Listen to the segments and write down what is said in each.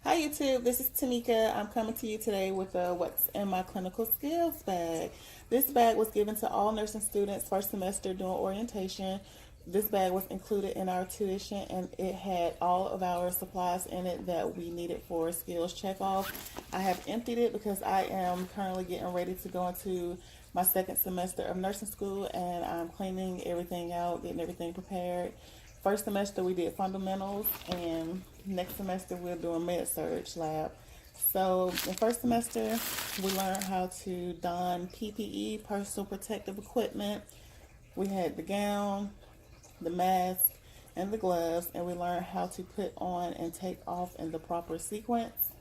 Hi YouTube, this is Tamika. I'm coming to you today with a What's in My Clinical Skills bag. This bag was given to all nursing students first semester during orientation. This bag was included in our tuition and it had all of our supplies in it that we needed for skills check off. I have emptied it because I am currently getting ready to go into my second semester of nursing school and I'm cleaning everything out, getting everything prepared. First semester we did fundamentals, and next semester we're doing med surg lab. So in first semester we learned how to don PPE, personal protective equipment. We had the gown, the mask, and the gloves, and we learned how to put on and take off in the proper sequence.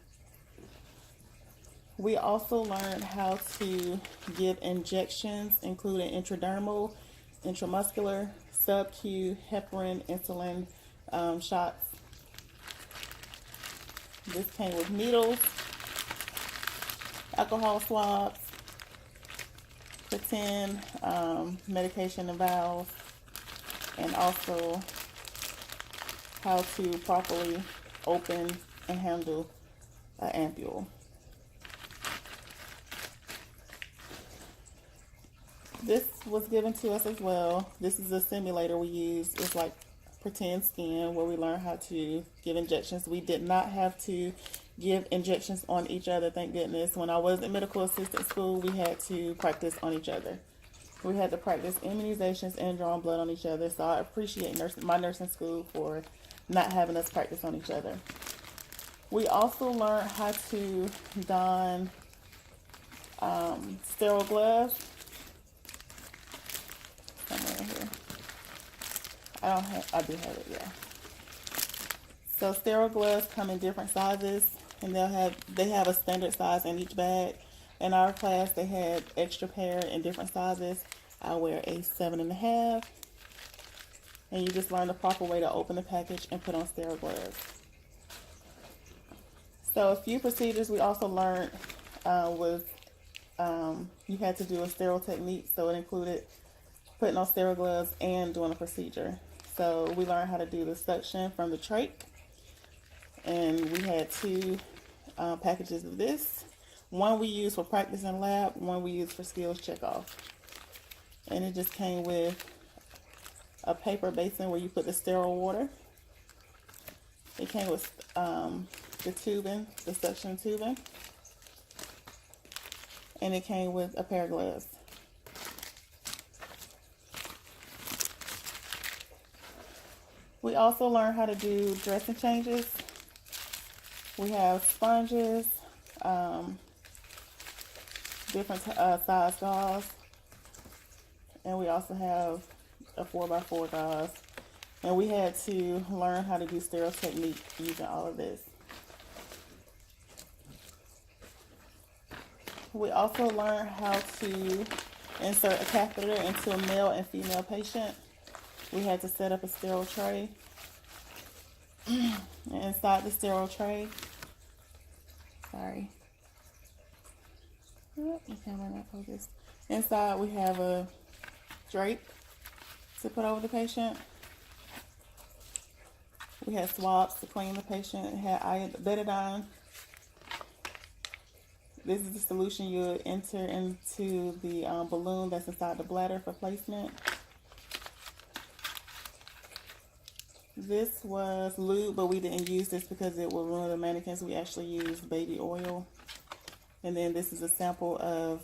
We also learned how to give injections, including intradermal, intramuscular, sub-Q, heparin, insulin shots. This came with needles, alcohol swabs, pretend medication and vials, and also how to properly open and handle an ampule. This was given to us as well. This is a simulator we use. It's like pretend skin where we learn how to give injections. We did not have to give injections on each other, thank goodness. When I was in medical assistant school, we had to practice on each other. We had to practice immunizations and drawing blood on each other. So I appreciate my nursing school for not having us practice on each other. We also learned how to don sterile gloves. Somewhere in here. I do have it, yeah. So sterile gloves come in different sizes, and they have a standard size in each bag. In our class, they had extra pair in different sizes. I wear a 7.5, and you just learn the proper way to open the package and put on sterile gloves. So a few procedures we also learned was you had to do a sterile technique, so it included putting on sterile gloves and doing a procedure. So we learned how to do the suction from the trach, and we had two packages of this. One we used for practice in lab, one we used for skills check off. And it just came with a paper basin where you put the sterile water. It came with the tubing, the suction tubing, and it came with a pair of gloves. We also learned how to do dressing changes. We have sponges, different size gauze, and we also have a 4x4 gauze. And we had to learn how to do sterile technique using all of this. We also learned how to insert a catheter into a male and female patient. We had to set up a sterile tray. And inside the sterile tray, inside we have a drape to put over the patient. We had swabs to clean the patient. It had betadine. This is the solution you would enter into the balloon that's inside the bladder for placement. This was lube, but we didn't use this because it would ruin the mannequins. We actually used baby oil. And then this is a sample of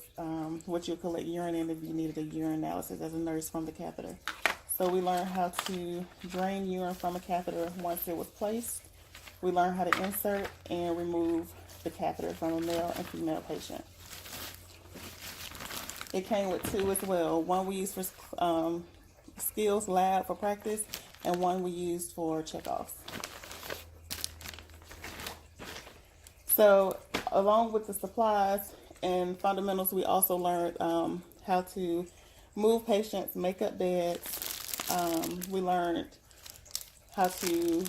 what you'll collect urine in if you needed a urine analysis as a nurse from the catheter. So we learned how to drain urine from a catheter once it was placed. We learned how to insert and remove the catheter from a male and female patient. It came with two as well. One we used for skills lab for practice, and one we used for checkoffs. So along with the supplies and fundamentals, we also learned how to move patients, make up beds. We learned how to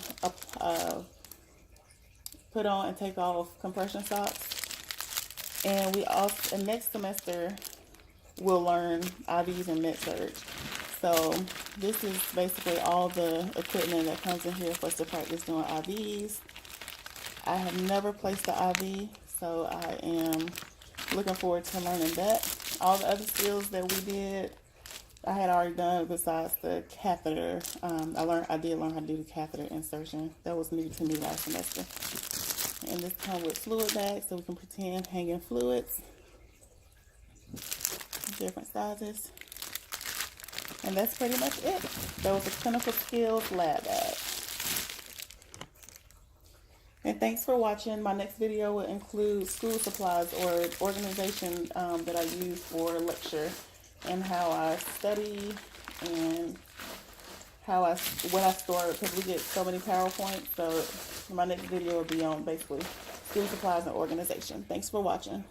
put on and take off compression socks. And next semester, we'll learn IVs and med surg. So this is basically all the equipment that comes in here for us to practice doing IVs. I have never placed the IV, so I am looking forward to learning that. All the other skills that we did, I had already done besides the catheter. I did learn how to do the catheter insertion. That was new to me last semester. And this comes with fluid bags, so we can pretend hanging fluids, different sizes. And that's pretty much it. That was a clinical skills lab bag. And thanks for watching. My next video will include school supplies or organization that I use for lecture, and how I study, and what I store, because we get so many PowerPoints. So my next video will be on basically school supplies and organization. Thanks for watching.